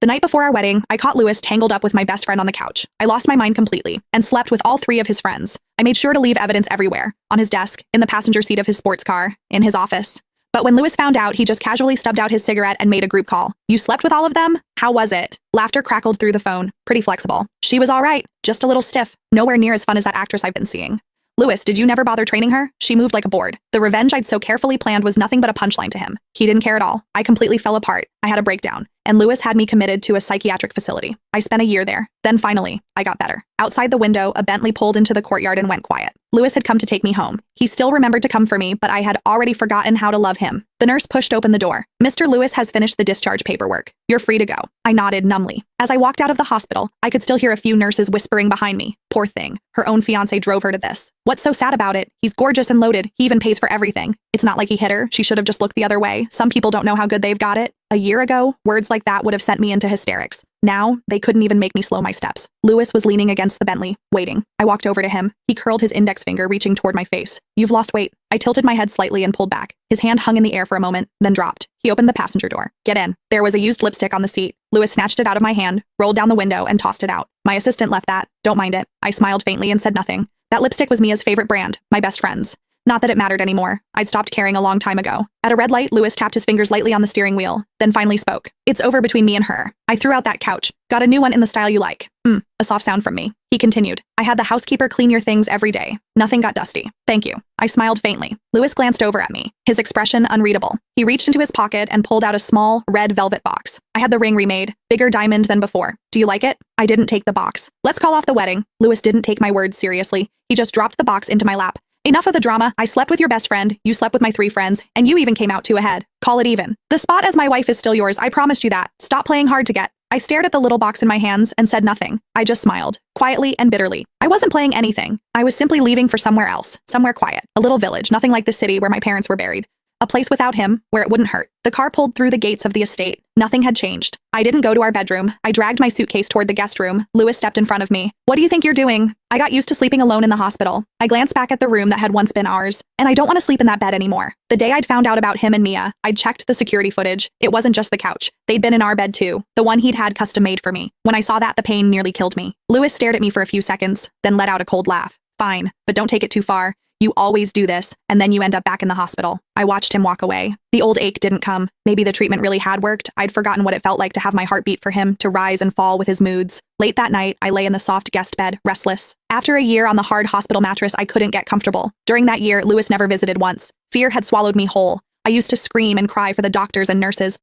The night before our wedding, I caught Louis tangled up with my best friend on the couch. I lost my mind completely and slept with all three of his friends. I made sure to leave evidence everywhere, on his desk, in the passenger seat of his sports car, in his office. But when Louis found out, he just casually stubbed out his cigarette and made a group call. You slept with all of them? How was it? Laughter crackled through the phone. Pretty flexible. She was all right, just a little stiff. Nowhere near as fun as that actress I've been seeing. Louis, did you never bother training her? She moved like a board. The revenge I'd so carefully planned was nothing but a punchline to him. He didn't care at all. I completely fell apart. I had a breakdown. And Louis had me committed to a psychiatric facility. I spent a year there. Then finally, I got better. Outside the window, a Bentley pulled into the courtyard and went quiet. Louis had come to take me home. He still remembered to come for me, but I had already forgotten how to love him. The nurse pushed open the door. Mr. Louis has finished the discharge paperwork. You're free to go. I nodded numbly. As I walked out of the hospital, I could still hear a few nurses whispering behind me. Poor thing. Her own fiancé drove her to this. What's so sad about it? He's gorgeous and loaded. He even pays for everything. It's not like he hit her. She should have just looked the other way. Some people don't know how good they've got it. A year ago, words like that would have sent me into hysterics. Now, they couldn't even make me slow my steps. Louis was leaning against the Bentley, waiting. I walked over to him. He curled his index finger, reaching toward my face. You've lost weight. I tilted my head slightly and pulled back. His hand hung in the air for a moment, then dropped. He opened the passenger door. Get in. There was a used lipstick on the seat. Louis snatched it out of my hand, rolled down the window, and tossed it out. My assistant left that. Don't mind it. I smiled faintly and said nothing. That lipstick was Mia's favorite brand, my best friend's. Not that it mattered anymore. I'd stopped caring a long time ago. At a red light, Louis tapped his fingers lightly on the steering wheel, then finally spoke. It's over between me and her. I threw out that couch. Got a new one in the style you like. A soft sound from me. He continued. I had the housekeeper clean your things every day. Nothing got dusty. Thank you. I smiled faintly. Louis glanced over at me, his expression unreadable. He reached into his pocket and pulled out a small, red velvet box. I had the ring remade, bigger diamond than before. Do you like it? I didn't take the box. Let's call off the wedding. Louis didn't take my words seriously. He just dropped the box into my lap. Enough of the drama. I slept with your best friend, you slept with my 3 friends, and you even came out 2 ahead. Call it even. The spot as my wife is still yours, I promised you that. Stop playing hard to get. I stared at the little box in my hands and said nothing. I just smiled, quietly and bitterly. I wasn't playing anything. I was simply leaving for somewhere else, somewhere quiet, a little village, nothing like the city where my parents were buried. A place without him, where it wouldn't hurt. The car pulled through the gates of the estate. Nothing had changed. I didn't go to our bedroom. I dragged my suitcase toward the guest room. Louis stepped in front of me. What do you think you're doing? I got used to sleeping alone in the hospital. I glanced back at the room that had once been ours, and I don't want to sleep in that bed anymore. The day I'd found out about him and Mia, I'd checked the security footage. It wasn't just the couch. They'd been in our bed too, the one he'd had custom made for me. When I saw that, the pain nearly killed me. Louis stared at me for a few seconds, then let out a cold laugh. Fine, but don't take it too far. You always do this, and then you end up back in the hospital. I watched him walk away. The old ache didn't come. Maybe the treatment really had worked. I'd forgotten what it felt like to have my heart beat for him, to rise and fall with his moods. Late that night, I lay in the soft guest bed, restless. After a year on the hard hospital mattress, I couldn't get comfortable. During that year, Louis never visited once. Fear had swallowed me whole. I used to scream and cry for the doctors and nurses.